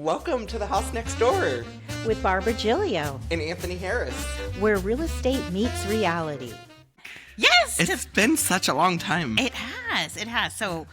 Welcome to the house next door with Barbara Gillio and Anthony Harris, where real estate meets reality. Yes! It's been such a long time. It has. So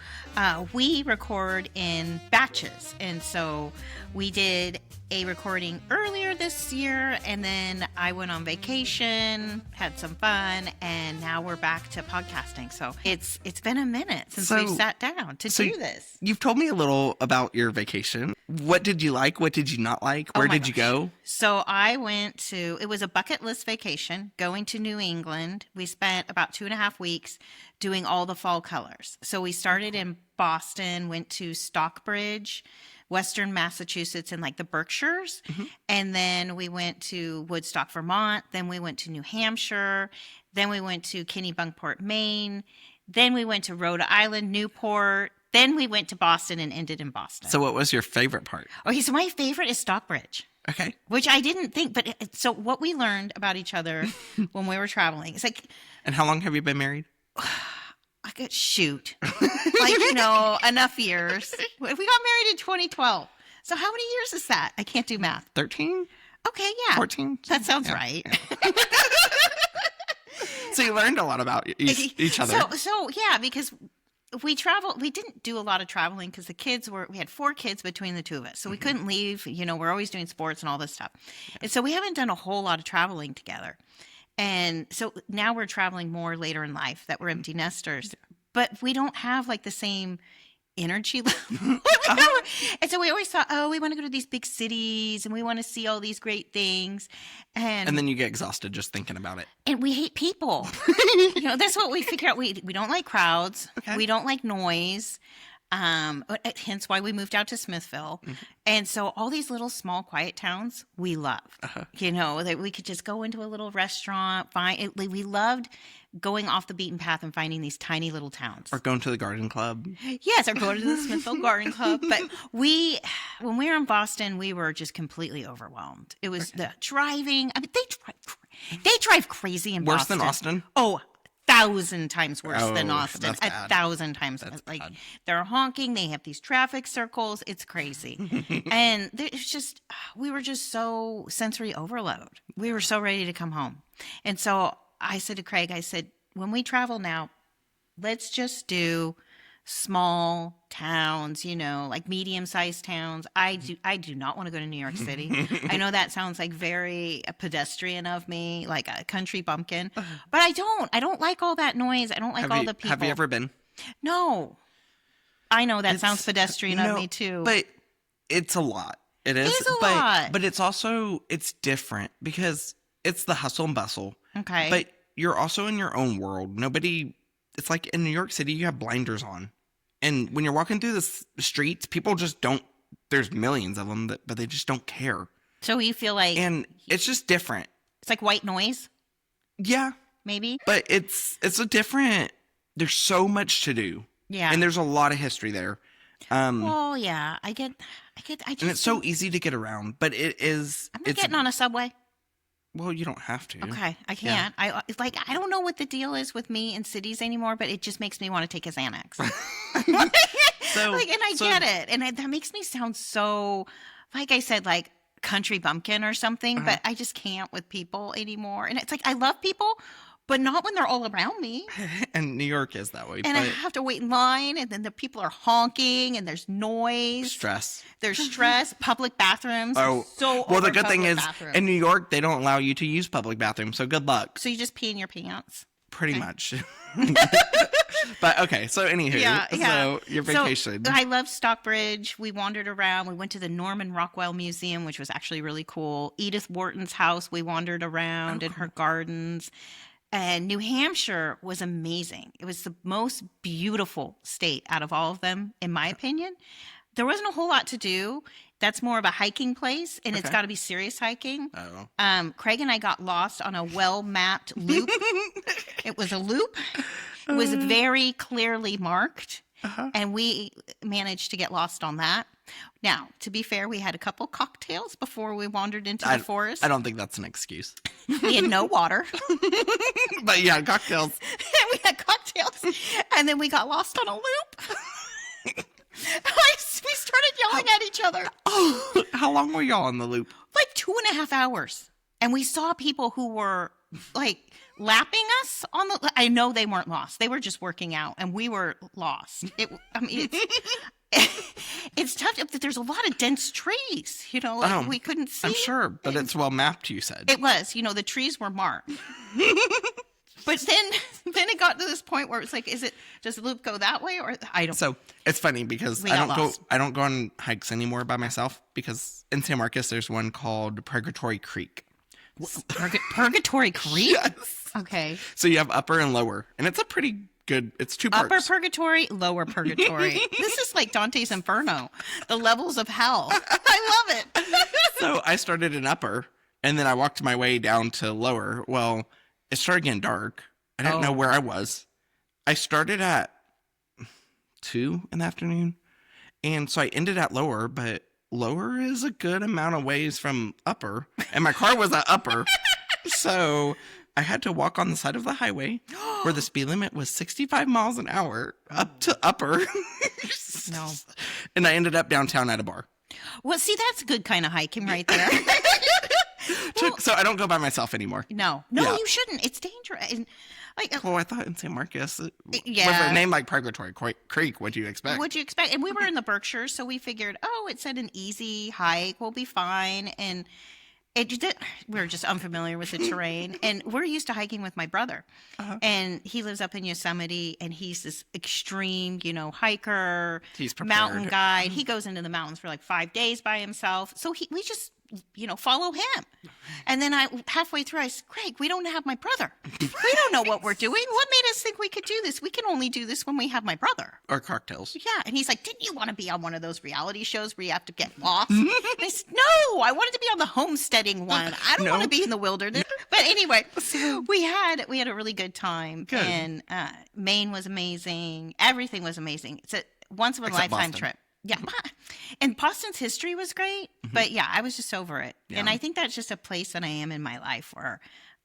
we record in batches. And so we did a recording earlier this year, and then I went on vacation, had some fun, and now we're back to podcasting. So it's been a minute since we've sat down to do this. You've told me a little about your vacation. What did you like? What did you not like? Where did you go? So I went to, it was a bucket list vacation, going to New England. We spent about 2.5 weeks doing all the fall colors. So we started in Boston, went to Stockbridge, Western Massachusetts, and like the Berkshires. Mm-hmm. And then we went to Woodstock, Vermont. Then we went to New Hampshire. Then we went to Kennebunkport, Maine. Then we went to Rhode Island, Newport. Then we went to Boston and ended in Boston. So what was your favorite part? Okay, so my favorite is Stockbridge. Okay. Which I didn't think, but so what we learned about each other when we were traveling, it's like... And how long have you been married? I could shoot. Enough years. We got married in 2012. So how many years is that? I can't do math. 13? Okay, yeah. 14? That sounds right. Yeah. So you learned a lot about each other. So yeah, because we traveled. We didn't do a lot of traveling because we had 4 kids between the two of us. So we couldn't leave. We're always doing sports and all this stuff. Yeah. And so we haven't done a whole lot of traveling together. And so now we're traveling more later in life that we're empty nesters, but we don't have like the same energy level. And so we always thought, we want to go to these big cities and we want to see all these great things. And then you get exhausted just thinking about it. And we hate people. That's what we figure out. We don't like crowds. Okay. We don't like noise. Hence why we moved out to Smithville. Mm-hmm. And so all these little small quiet towns we love. Uh-huh. That we could just go into a little restaurant, we loved going off the beaten path and finding these tiny little towns. Or going to the garden club. Yes, or going to the Smithville Garden Club. But when we were in Boston, we were just completely overwhelmed. It was the driving. I mean, they drive crazy in Boston. Worse than Austin? Oh, 1,000 times worse than Austin. 1,000 times. That's like bad. They're honking. They have these traffic circles. It's crazy. And it's just, we were just so sensory overload. We were so ready to come home. And so I said to Craig, when we travel now, let's just do small towns, like medium-sized towns. I do not want to go to New York City. I know that sounds like very pedestrian of me, like a country bumpkin, but I don't like all that noise. I don't like all the people. Have you ever been? No. I know that sounds pedestrian of me too. But it's a lot. It is a lot. But it's different because it's the hustle and bustle. Okay. But you're also in your own world. It's like in New York City, you have blinders on. And when you're walking through the streets, people just don't, there's millions of them, but they just don't care. So you feel like... And it's just different. It's like white noise? Yeah. Maybe? But it's a different, there's so much to do. Yeah. And there's a lot of history there. Well, yeah, I just... And it's so easy to get around, but it is... I'm not getting on a subway. Well, you don't have to. Okay, I can't. Yeah. I don't know what the deal is with me in cities anymore, but it just makes me want to take a Xanax. I get it, and that makes me sound so, like I said, like country bumpkin or something. But I just can't with people anymore. And it's like I love people, but not when they're all around me. And New York is that way. And I have to wait in line, and then the people are honking, and there's noise. There's stress. Public bathrooms. Oh, so well, the good thing is, bathrooms. in New York, they don't allow you to use public bathrooms, so good luck. So you just pee in your pants? Pretty much. But, okay, so anywho, so your vacation. So I love Stockbridge. We wandered around. We went to the Norman Rockwell Museum, which was actually really cool. Edith Wharton's house, we wandered around in her gardens. And New Hampshire was amazing. It was the most beautiful state out of all of them, in my opinion. There wasn't a whole lot to do. That's more of a hiking place, and it's got to be serious hiking. Oh. Craig and I got lost on a well-mapped loop. It was a loop. It was very clearly marked, and we managed to get lost on that. Now, to be fair, we had a couple cocktails before we wandered into the forest. I don't think that's an excuse. We had no water. But yeah, cocktails. We had cocktails, and then we got lost on a loop. started yelling at each other. Oh, how long were y'all on the loop? Like 2.5 hours. And we saw people who were like lapping us on the. I know they weren't lost. They were just working out, and we were lost. It's tough. There's a lot of dense trees. Like we couldn't see. I'm sure, but it's well mapped. You said it was. The trees were marked. But then it got to this point where it's like, does the loop go that way or I don't? So it's funny because I don't go on hikes anymore by myself because in San Marcos there's one called Purgatory Creek. Purgatory Creek? Yes. Okay. So you have upper and lower, and it's a pretty good. It's 2 parts. Upper purgatory, lower purgatory. This is like Dante's Inferno, the levels of hell. I love it. So I started in upper, and then I walked my way down to lower. Well, it started getting dark. I didn't know where I was. I started at 2 in the afternoon, and so I ended at lower, but lower is a good amount of ways from upper, and my car was at upper, so I had to walk on the side of the highway where the speed limit was 65 miles an hour up to upper. No. And I ended up downtown at a bar. Well, see, that's good kind of hiking right there. So I don't go by myself anymore. No, Yeah. you shouldn't. It's dangerous. And, Well, I thought in San Marcos, with yeah. a name like Purgatory Creek, what do you expect? What'd you expect? And we were in the Berkshires, so we figured, it's at an easy hike. We'll be fine. And we were just unfamiliar with the terrain. And we're used to hiking with my brother. Uh-huh. And he lives up in Yosemite, and he's this extreme, hiker, He's prepared. mountain guide. He goes into the mountains for like 5 days by himself. So we just follow him. And then halfway through, I said, Greg, we don't have my brother. We don't know what we're doing. What made us think we could do this? We can only do this when we have my brother. Or cocktails. Yeah. And he's like, didn't you want to be on one of those reality shows where you have to get lost? And I said, no, I wanted to be on the homesteading one. I don't want to be in the wilderness. But anyway, we had a really good time. Good. And Maine was amazing. Everything was amazing. It's a once in a lifetime trip. Yeah. And Boston's history was great, but yeah, I was just over it. Yeah. And I think that's just a place that I am in my life where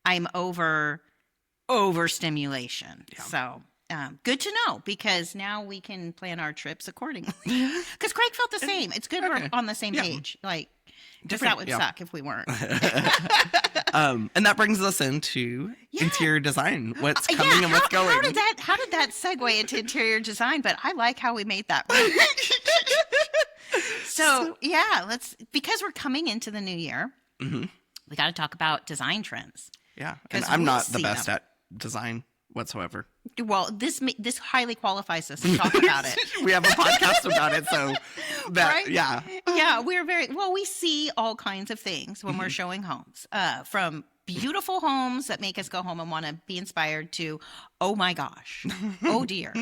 I'm over stimulation. Yeah. So good to know, because now we can plan our trips accordingly. Because Craig felt the same. It's good we're on the same page. Like, that would suck if we weren't. And that brings us into interior design. What's coming and what's going. How did that segue into interior design? But I like how we made that. So because we're coming into the new year, we got to talk about design trends. Yeah, and I'm not the best at design whatsoever. Well, this highly qualifies us to talk about it. We have a podcast about it, so that right? yeah, we're we see all kinds of things when we're showing homes, from beautiful homes that make us go home and want to be inspired to, oh my gosh, oh dear,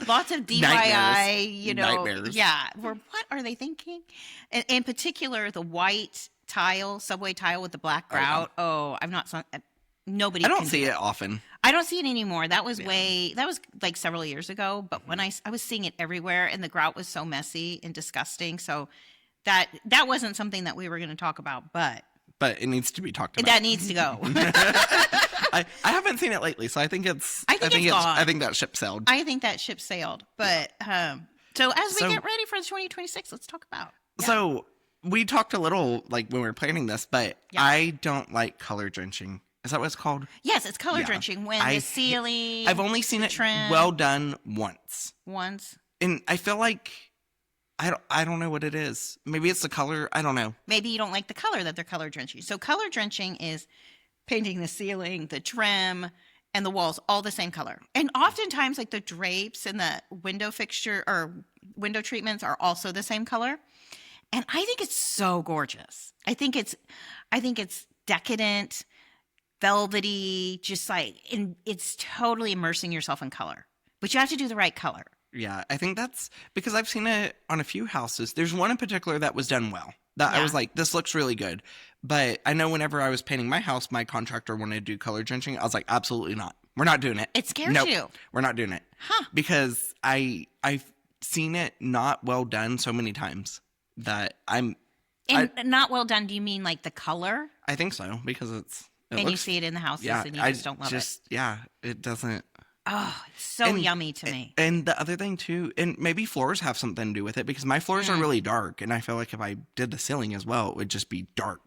lots of DIY, nightmares. Yeah, what are they thinking? And in particular, the white tile, subway tile with the black grout. I'm not. Nobody. I don't see it often. I don't see it anymore. That was like several years ago. But when I was seeing it everywhere, and the grout was so messy and disgusting. So that wasn't something that we were going to talk about. But it needs to be talked about. That needs to go. I haven't seen it lately, so I think it's gone. I think that ship sailed. I think that ship sailed. But so as we get ready for 2026, let's talk about. Yeah. So we talked a little like when we were planning this, but I don't like color drenching. Is that what it's called? Yes, it's color drenching. When the ceiling, I've only seen it well done once. And I feel like I don't know what it is. Maybe it's the color. I don't know. Maybe you don't like the color that they're color drenching. So color drenching is painting the ceiling, the trim, and the walls all the same color. And oftentimes, like the drapes and the window fixture or window treatments are also the same color. And I think it's so gorgeous. I think it's decadent, velvety, just like, and it's totally immersing yourself in color. But you have to do the right color. Yeah, I think that's because I've seen it on a few houses. There's one in particular that was done well. That I was like, this looks really good. But I know whenever I was painting my house, my contractor wanted to do color drenching. I was like, absolutely not. We're not doing it. It scares you. We're not doing it. Huh. Because I've seen it not well done so many times that not well done, do you mean like the color? I think so, because you see it in the houses and you just don't love it. Yeah, it doesn't. Oh, it's so And- yummy to me. And the other thing too, and maybe floors have something to do with it because my floors are really dark, and I feel like if I did the ceiling as well, it would just be dark.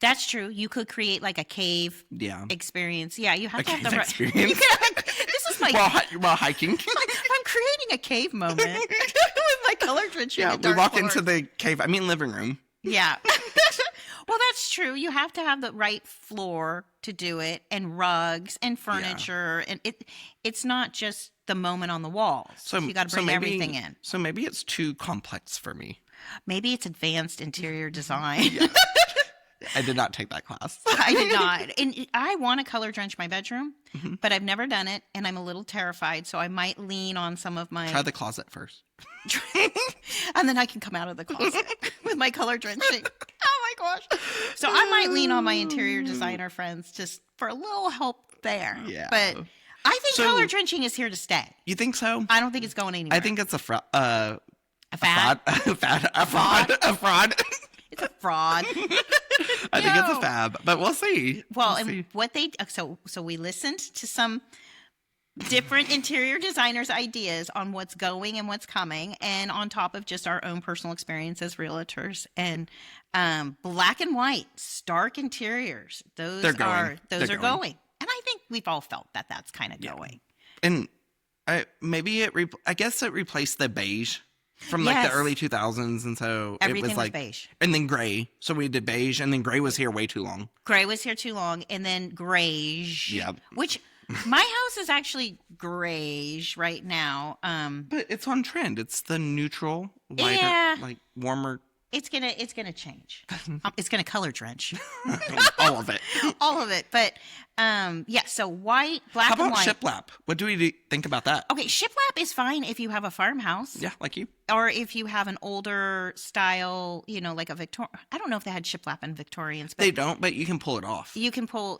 That's true. You could create like a cave Yeah. experience. Yeah, you have to have cave the experience. You can have, this is my While hiking. I'm creating a cave moment with my color drenching. Yeah, and we dark walk floors. into the cave. I mean, living room. Yeah. Well, that's true. You have to have the right floor to do it, and rugs and furniture, and it's not just the moment on the walls. So you got to bring everything in. So maybe it's too complex for me. Maybe it's advanced interior design. I did not take that class. I did not. And I want to color drench my bedroom, Mm-hmm. but I've never done it, and I'm a little terrified. So I might lean on some of my... Try the closet first. And then I can come out of the closet with my color drenching. Oh my gosh. So I might lean on my interior designer friends just for a little help there. Yeah. But I think So- color drenching is here to stay. You think so? I don't think it's going anywhere. I think it's a fraud. a fad. A fraud. It's a fraud. I think it's No. a fab, but we'll see. Well, We'll and see. what they so we listened to some different interior designers' ideas on what's going and what's coming, and on top of just our own personal experience as realtors. And black and white, stark interiors, those They're are going. those They're are going. going. And I think we've all felt that that's kind of going. And I guess it replaced the beige from like Yes. the early 2000s, and so Everything it was was like beige. and then gray. So we did beige, and then gray was here way too long. Gray was here too long, and then grayish. Yep. Which my house is actually grayish right now. But it's on trend. It's the neutral, lighter, Yeah. like warmer, It's gonna change. It's gonna color drench. all of it. All of it. But yeah, so white, black How and about white. shiplap? What do we think about that? Okay, shiplap is fine if you have a farmhouse. Yeah, like you. Or if you have an older style, like a Victorian. I don't know if they had shiplap in Victorians, but They don't, but you can pull it off. you can pull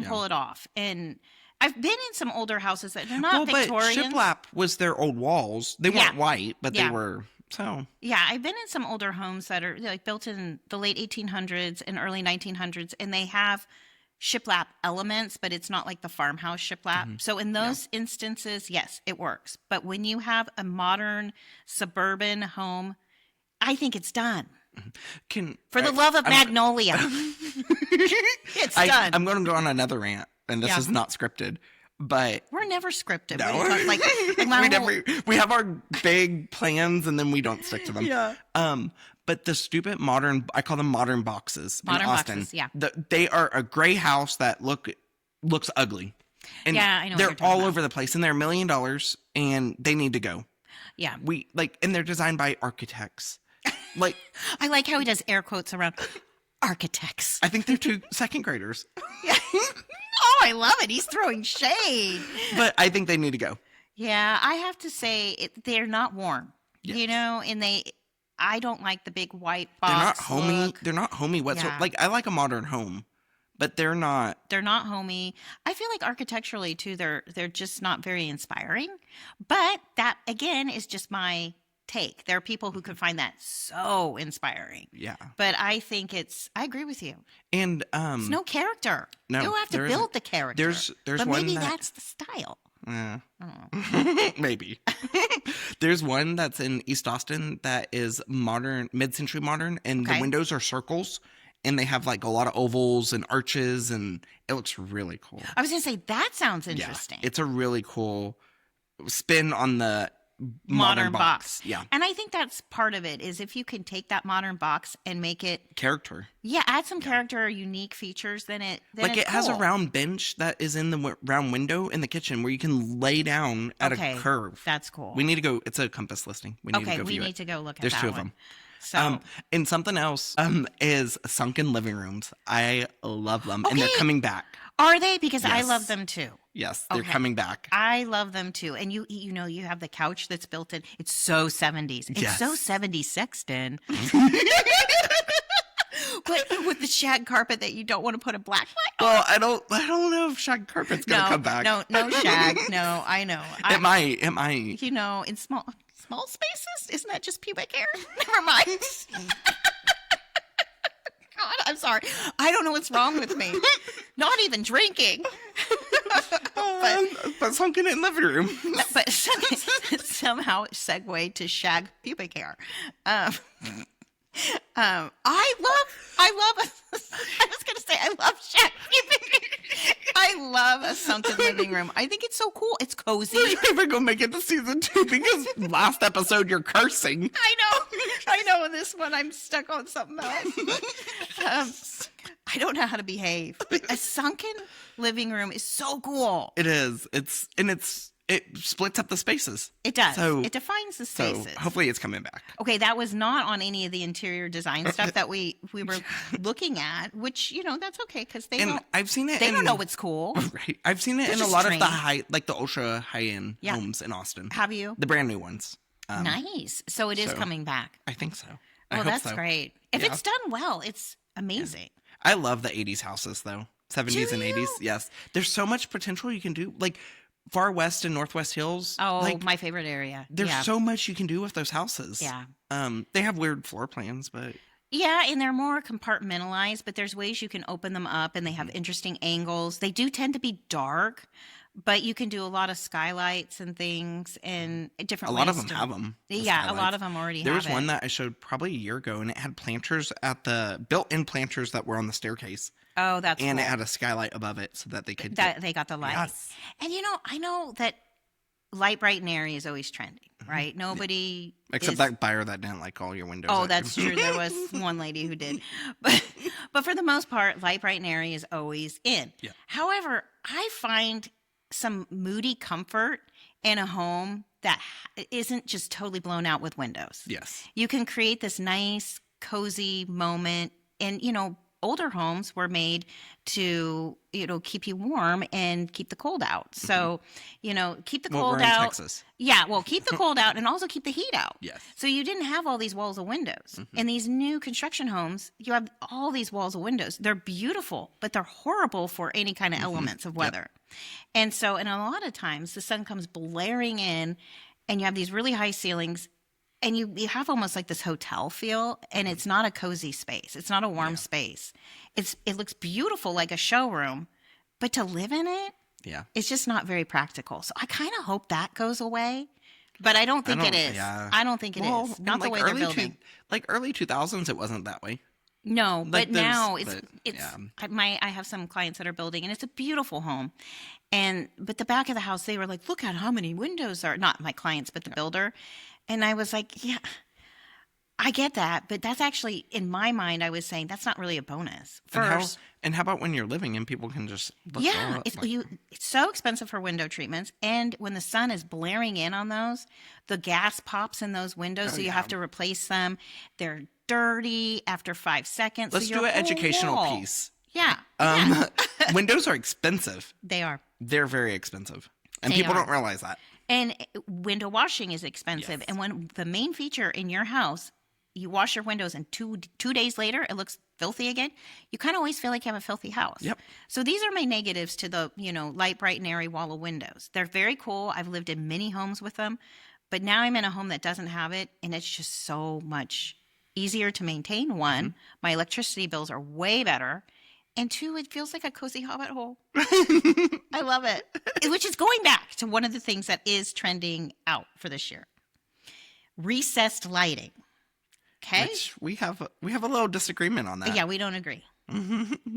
pull it off. And I've been in some older houses that they're not But Victorians. shiplap was their old walls. They weren't Yeah. white, but Yeah. they were so. Yeah, I've been in some older homes that are like built in the late 1800s and early 1900s, and they have shiplap elements, but it's not like the farmhouse shiplap. Mm-hmm. So in those instances, yes, it works. But when you have a modern suburban home, I think it's done. For the love of Magnolia. It's done. I'm going to go on another rant, and this Yeah. is not scripted, but We're never scripted. no, We're talking, like my whole- we have our big plans, and then we don't stick to them. Yeah. But the stupid modern, I call them modern boxes Modern in Austin. boxes, yeah. They are a gray house that looks ugly. And Yeah, I know what they're you're talking all about. over the place, and they're $1 million, and they need to go. Yeah. And they're designed by architects. Like, I like how he does air quotes around architects. I think they're 2 second graders, Yeah. Oh, I love it. He's throwing shade. but I think they need to go. Yeah, I have to say they're not warm. Yes. And I don't like the big white They're not box. homey. look. They're not homey whatsoever. Yeah. Like, I like a modern home, but they're not. They're not homey. I feel like architecturally too, they're just not very inspiring. But that again is just my take. There are people who could find that so inspiring. Yeah. But I think I agree with you. And There's no character. no, You have to there build isn't. the character. There's but one maybe that- that's the style. Yeah. Oh. Maybe. There's one that's in East Austin that is modern, mid-century modern, and the Okay. windows are circles, and they have like a lot of ovals and arches, and it looks really cool. I was gonna say that sounds interesting. Yeah, it's a really cool spin on the modern box. Yeah, And I think that's part of it is if you can take that modern box and make it, character. add some character or unique features, then it Has a cool. round bench that is in the round window in the kitchen where you can lay down at Okay, a curve. That's cool. We need to go. It's a Compass listing. We need to go we view need it. to go look at There's that 2 of one. them. So And something else is sunken living rooms. I love them, and they're Okay. coming back. are they? Because I Yes. love them too. Yes, they're Okay. coming back. I love them too. And you have the couch that's built in. It's so 70s. It's Yes. so 70s Sexton. But with the shag carpet that you don't want to put a black light on. Well, I don't know if shag carpet's gonna come back. No shag. No, I know. It might. In small spaces, isn't that just pubic hair? Never mind. God, I'm sorry. I don't know what's wrong with me. Not even drinking. But sunken in living room. But somehow it segued to shag pubic hair. I love, I was going to say, I love shag pubic hair. I love a sunken living room. I think it's so cool. It's cozy. We're not even going to make it to season 2 because last episode you're cursing. I know. In this one, I'm stuck on something else. I don't know how to behave. But a sunken living room is so cool. It is. It splits up the spaces. It does. So, it defines the spaces. So hopefully it's coming back. Okay, that was not on any of the interior design stuff that we were looking at, which, that's okay because I've seen it. They don't know what's cool. Right. I've seen it in a lot of the ultra high-end homes in Austin. Have you? The brand new ones. Nice. So it is coming back. I think so. Oh, that's great. If it's done well, it's amazing. I love the 80s houses, though. 70s and 80s. Yes. There's so much potential you can do. Like, Far West and Northwest Hills. Oh, my favorite area. There's so much you can do with those houses. Yeah. They have weird floor plans, but... Yeah, and they're more compartmentalized, but there's ways you can open them up, and they have interesting angles. They do tend to be dark, but you can do a lot of skylights and things and different ways. A lot of them have them. Yeah, a lot of them already have it. There was one that I showed probably a year ago, and it had planters built-in planters that were on the staircase. Oh, that's And cool. it had a skylight above it so that they could... They got the light. Yes. And, I know that light, bright, and airy is always trending, right? Nobody... Except that buyer that didn't like all your windows. Oh, that's true. There was one lady who did. But for the most part, light, bright, and airy is always in. Yeah. However, I find some moody comfort in a home that isn't just totally blown out with windows. Yes. You can create this nice, cozy moment. And, older homes were made to, keep you warm and keep the cold out. So, keep the cold we're out. in Texas. Yeah, well, keep the cold out and also keep the heat out. Yes. So you didn't have all these walls of windows. In these new construction homes, you have all these walls of windows. They're beautiful, but they're horrible for any kind of elements of weather. And so, and a lot of times the sun comes blaring in and you have these really high ceilings. And you have almost like this hotel feel, and it's not a cozy space. It's not a warm space. It looks beautiful like a showroom, but to live in it, it's just not very practical. So I kind of hope that goes away, but I don't think it is. Yeah. I don't think it is. Not the way they're building. Early 2000s, it wasn't that way. No, but now it's yeah. I have some clients that are building, and it's a beautiful home. But the back of the house, they were like, look at how many windows are, not my clients, but the builder. And I was like, yeah, I get that. But that's actually, in my mind, I was saying that's not really a bonus. First. And how about when you're living and people can just look it's so expensive for window treatments. And when the sun is blaring in on those, the gas pops in those windows. So you have to replace them. They're dirty after 5 seconds. Let's do an educational piece. Yeah. Windows are expensive. They are. They're very expensive. And people don't realize that. And window washing is expensive. Yes. And when the main feature in your house, you wash your windows and two days later it looks filthy again, you kind of always feel like you have a filthy house. Yep. So these are my negatives to the, light, bright, and airy wall of windows. They're very cool. I've lived in many homes with them. But now I'm in a home that doesn't have it, and it's just so much easier to maintain. One, my electricity bills are way better. And two, it feels like a cozy hobbit hole. I love it. Which is going back to one of the things that is trending out for this year. Recessed lighting. Okay? Which we have a little disagreement on that. Yeah, we don't agree.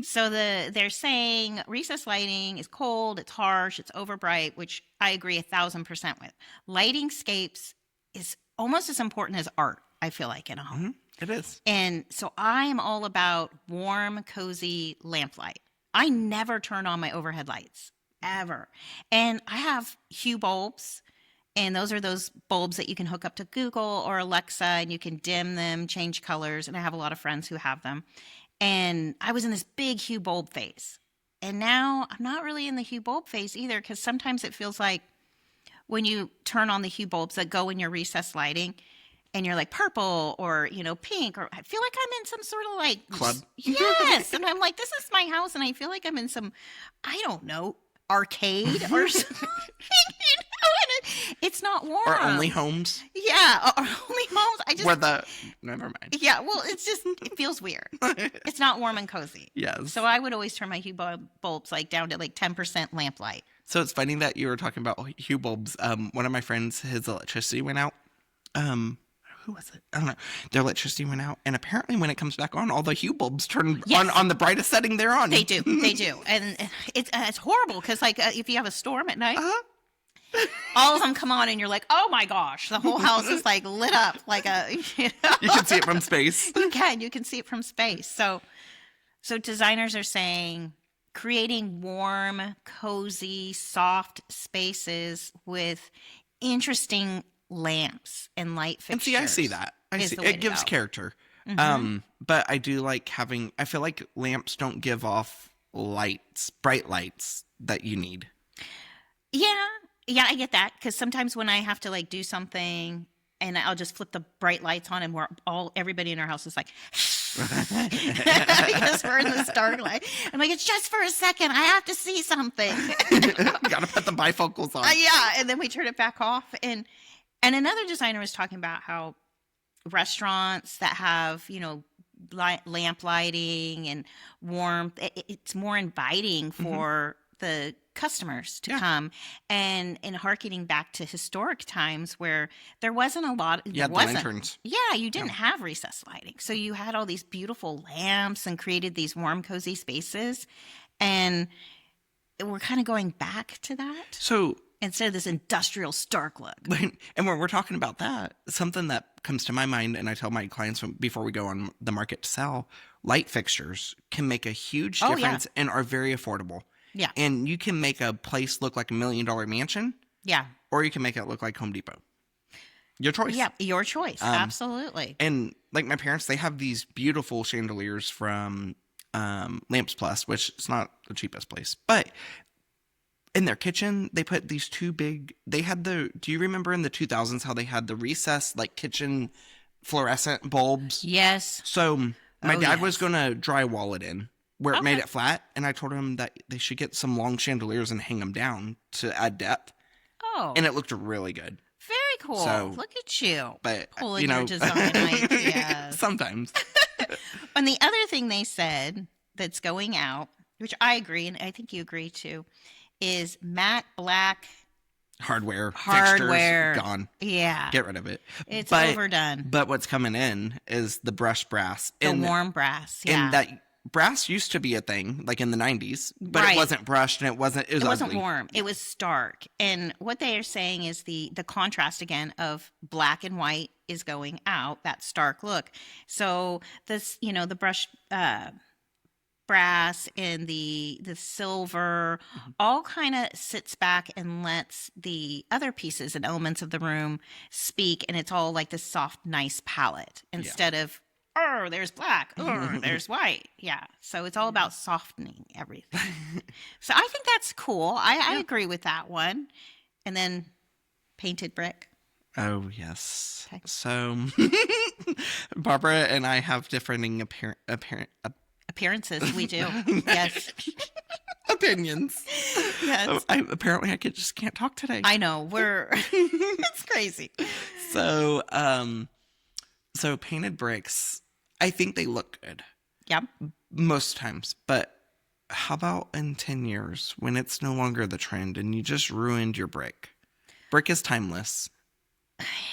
So they're saying recessed lighting is cold, it's harsh, it's overbright, which I agree 1,000% with. Lighting scapes is almost as important as art, I feel like, in a home. It is. And so I am all about warm, cozy lamplight. I never turn on my overhead lights, ever. And I have Hue bulbs, and those are those bulbs that you can hook up to Google or Alexa, and you can dim them, change colors. And I have a lot of friends who have them. And I was in this big Hue bulb phase. And now I'm not really in the Hue bulb phase either, because sometimes it feels like when you turn on the Hue bulbs that go in your recessed lighting, and you're like purple or, pink, or I feel like I'm in some sort of like club. Yes. And I'm like, this is my house. And I feel like I'm in some, I don't know, arcade or something, It's not warm. Or only homes. Yeah, or only homes. Never mind. Yeah, well, it feels weird. It's not warm and cozy. Yes. So I would always turn my hue bulbs like down to like 10% lamplight. So it's funny that you were talking about hue bulbs. One of my friends, his electricity went out. Who was it? I don't know. Their electricity went out, and apparently when it comes back on, all the hue bulbs turn on the brightest setting they're on. They do, and it's horrible because like if you have a storm at night, all of them come on, and you're like, oh my gosh, the whole house is like lit up like a. You can see it from space. You can see it from space. So designers are saying creating warm, cozy, soft spaces with interesting lamps and light fixtures. And see, I see that. I see it gives character. But I do like I feel like lamps don't give off bright lights that you need. Yeah, I get that because sometimes when I have to like do something and I'll just flip the bright lights on and everybody in our house is like because we're in this dark light. I'm like, it's just for a second. I have to see something. Gotta put the bifocals on. Yeah, and then we turn it back off. And another designer was talking about how restaurants that have, lamp lighting and warmth, it's more inviting for the customers to come. And harkening back to historic times where there wasn't a lot. The lanterns. Yeah, you didn't have recessed lighting. So you had all these beautiful lamps and created these warm, cozy spaces. And we're kind of going back to that. So instead of this industrial stark look. And when we're talking about that, something that comes to my mind, and I tell my clients before we go on the market to sell, light fixtures can make a huge difference and are very affordable. Yeah. And you can make a place look like $1 million mansion. Yeah. Or you can make it look like Home Depot. Your choice. Yeah, your choice. Absolutely. And like my parents, they have these beautiful chandeliers from Lamps Plus, which is not the cheapest place, but in their kitchen, they put these do you remember in the 2000s how they had the recessed like kitchen fluorescent bulbs? Yes. So my dad was going to drywall it in where it made it flat. And I told him that they should get some long chandeliers and hang them down to add depth. Oh. And it looked really good. Very cool. So, look at you. But, pulling your design ideas. Sometimes. And the other thing they said that's going out, which I agree, and I think you agree too, is matte black hardware fixtures gone. Yeah. Get rid of it. It's overdone. But what's coming in is the brushed brass. The warm brass. Yeah. And that brass used to be a thing like in the 90s, but it wasn't brushed and it wasn't ugly. Warm. It was stark. And what they are saying is the contrast again of black and white is going out, that stark look. So this, the brushed brass and the silver all kind of sits back and lets the other pieces and elements of the room speak, and it's all like this soft, nice palette instead of there's black, there's white. Yeah, so it's all about softening everything. So I think that's cool. I agree with that one. And then painted brick. Oh yes. Okay. So Barbara and I have differing appearances. We do. Yes. Opinions. Yes. Apparently I just can't talk today. I know. It's crazy. So painted bricks, I think they look good. Yep. Most times. But how about in 10 years when it's no longer the trend and you just ruined your brick? Brick is timeless.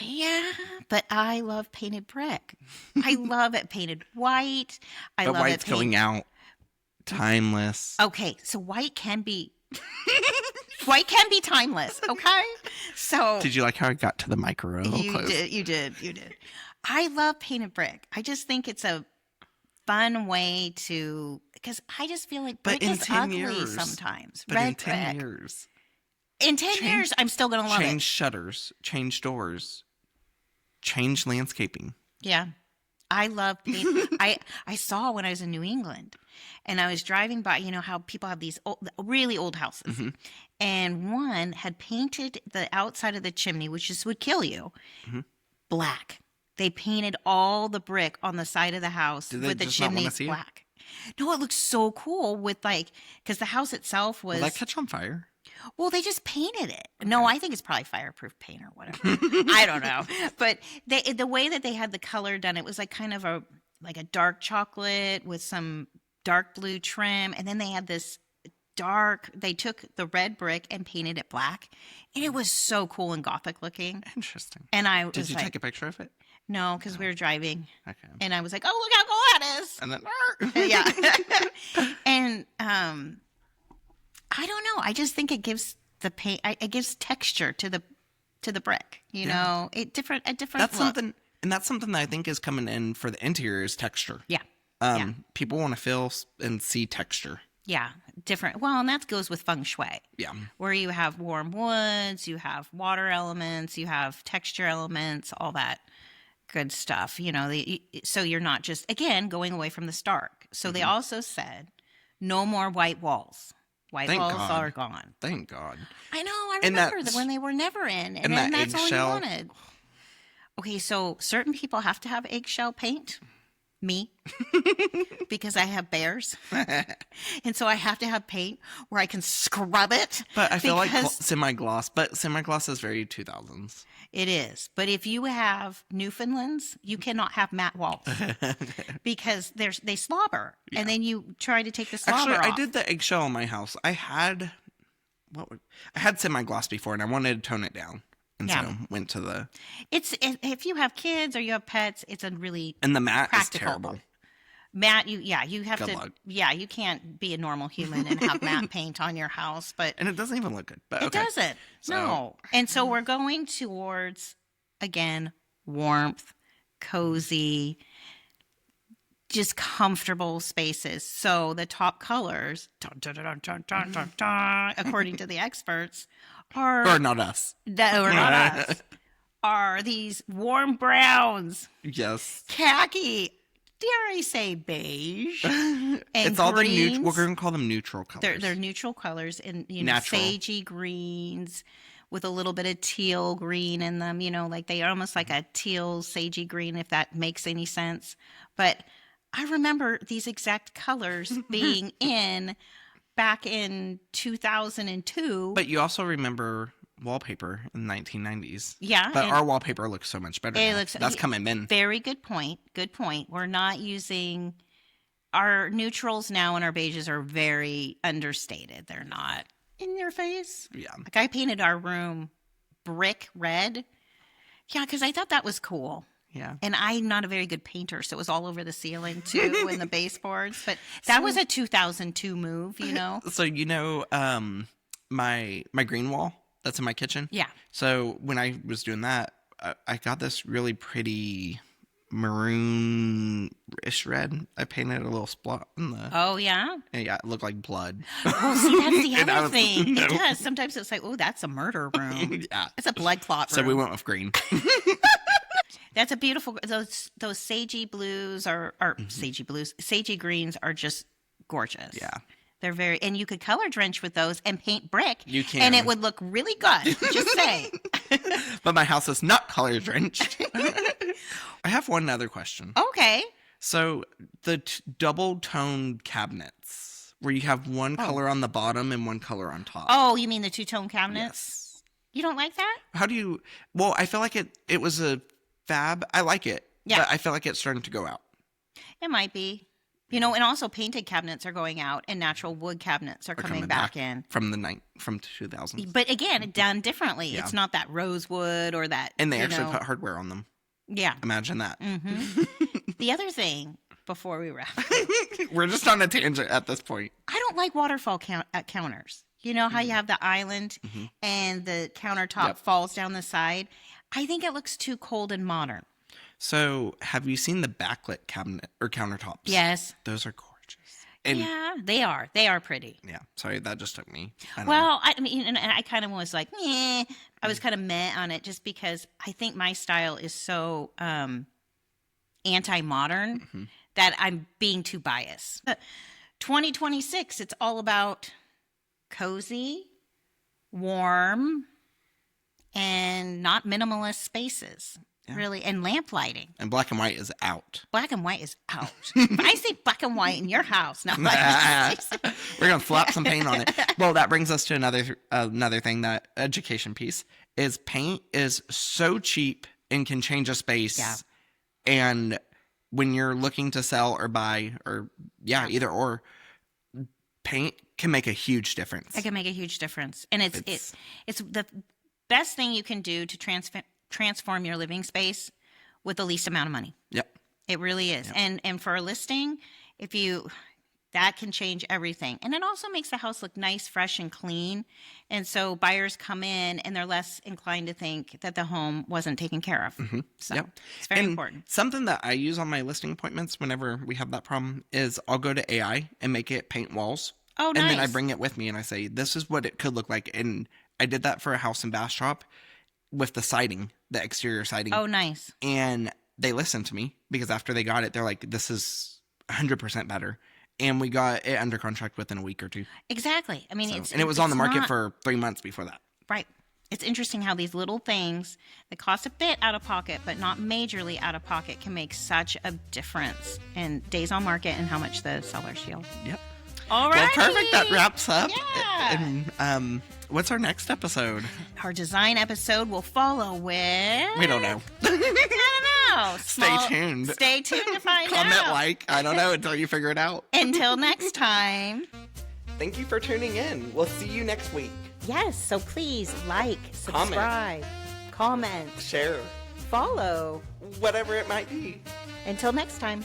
Yeah, but I love painted brick. I love it painted white. But white's going out. Timeless. Okay, so white can be timeless. Okay, so did you like how I got to the micro? You did. I love painted brick. I just think it's a fun way to, because I just feel like brick is ugly sometimes. But in 10 years. In 10 years, I'm still going to love it. Change shutters, change doors, change landscaping. Yeah. I love paint. I saw when I was in New England and I was driving by, how people have these really old houses. Mm-hmm. And one had painted the outside of the chimney, which just would kill you, black. They painted all the brick on the side of the house with the chimney black. No, it looks so cool with because the house itself was. Will that catch on fire? Well, they just painted it. No, I think it's probably fireproof paint or whatever. I don't know. But the way that they had the color done, it was like kind of a dark chocolate with some dark blue trim, and then they had this they took the red brick and painted it black, and it was so cool and gothic looking. Interesting. And I Did you take a picture of it? No, because we were driving. Okay. And I was like, oh, look how cool that is. And then yeah. And I don't know. I just think it gives the paint. It gives texture to the brick. You know, a different. That's look. something, and that's something that I think is coming in for the interior is texture. Yeah. People want to feel and see texture. Yeah, different. Well, and that goes with feng shui. Yeah. Where you have warm woods, you have water elements, you have texture elements, all that good stuff. You know, so you're not just, again, going away from the stark. So they also said no more white walls. White Thank walls God. are gone. Thank God. I know. I And remember that's- when they were never in. And and then that that's all you eggshell. wanted. Okay, so certain people have to have eggshell paint. Me. Because I have bears. And so I have to have paint where I can scrub it. But I feel like because semi-gloss, but semi-gloss is very 2000s. it is. But if you have Newfoundlands, you cannot have matte walls because they slobber. And then you try to take the slobber Actually, off. I did the eggshell in my house. I had semi-gloss before, and I wanted to tone it down. And so went to the... If you have kids or you have pets, it's a really And the matte practical. is terrible. Matte, you have Good to. luck. Yeah, you can't be a normal human and have matte paint on your house, but And it doesn't even look good. But it okay. doesn't. So- No. And so we're going towards, again, warmth, cozy, just comfortable spaces. So the top colors, according to the experts, Or not us. are these warm browns, Yes. khaki, dare I say beige, and It's all the greens. we're going to call them neutral colors. They're neutral colors and Natural. sagey greens with a little bit of teal green in them. Like they are almost like a teal sagey green, if that makes any sense. But I remember these exact colors being in back in 2002. But you also remember wallpaper in the 1990s. Yeah, But and our wallpaper looks so much better now. That's coming in. Very good point. Good point. We're not using our neutrals now, and our beiges are very understated. They're not in your face. Yeah. Like I painted our room brick red. Yeah, because I thought that was cool. Yeah. And I'm not a very good painter, so it was all over the ceiling too and the baseboards. But that was a 2002 move, So my green wall that's in my kitchen. Yeah. So when I was doing that, I got this really pretty maroon-ish red. I painted a little spot in the. Oh yeah. And yeah, it looked like blood. Well, see, that's the And I other was- thing. no. It does. Sometimes it's like, oh, that's a murder room. Yeah. It's a blood clot room. So we went with green. That's a beautiful. Those sagey blues are sagey blues. Sagey greens are just gorgeous. Yeah. They're very, and you could color drench with those and paint brick. You can. And it would look really good. Just say. But my house is not color drenched. I have one other question. Okay. So the double toned cabinets where you have one color on the bottom and one color on top. Oh, you mean the two-tone cabinets? Yes. You don't like that? How do you? Well, I feel like it was a fab. I like it. Yeah. But I feel like it's starting to go out. It might be. And also painted cabinets are going out, and natural wood cabinets are coming back in. from 2000s. But again, done differently. Yeah. It's not that rosewood or that. And they actually put hardware on them. Yeah. Imagine that. The other thing before we wrap, We're just on a tangent at this point. I don't like waterfall counters. You know how you have the island and the countertop falls down the side? I think it looks too cold and modern. So, have you seen the backlit cabinet or countertops? Yes. Those are gorgeous. And Yeah, they are. They are pretty. yeah, sorry, that just took me. I don't know. Well, I mean, and I kind of was like, meh. I was kind of meh on it just because I think my style is so anti-modern that I'm being too biased. 2026, it's all about cozy, warm, and not minimalist spaces. Yeah. Really. And lamp lighting. And black and white is out. Black and white is out. If I say black and white in your house, no. We're going to slap some paint on it. Well, that brings us to another thing, that education piece is paint is so cheap and can change a space. Yeah. And when you're looking to sell or buy or either or, paint can make a huge difference. It can make a huge difference. And it's the best thing you can do to transform your living space with the least amount of money. Yep. It really is. Yep. And for a listing, that can change everything. And it also makes the house look nice, fresh, and clean. And so buyers come in and they're less inclined to think that the home wasn't taken care of. Mm-hmm. So Yep. it's very And important. Something that I use on my listing appointments whenever we have that problem is I'll go to AI and make it paint walls. Oh, nice. And then I bring it with me and I say, this is what it could look like. And I did that for a house in Bastrop with the siding, the exterior siding. Oh, nice. And they listened to me because after they got it, they're like, this is 100% better. And we got it under contract within a week or two. Exactly. I mean, And it was on the market for 3 months before that. Right. It's interesting how these little things that cost a bit out of pocket, but not majorly out of pocket, can make such a difference in days on market and how much the sellers yield. Yep. All right. Well, perfect. That wraps up. Yeah. And what's our next episode? Our design episode will follow with... We don't know. I don't know. Stay tuned. Stay tuned to find out. Comment, I don't know until you figure it out. Until next time. Thank you for tuning in. We'll see you next week. Yes, so please like, subscribe, comment, Share. follow. Whatever it might be. Until next time.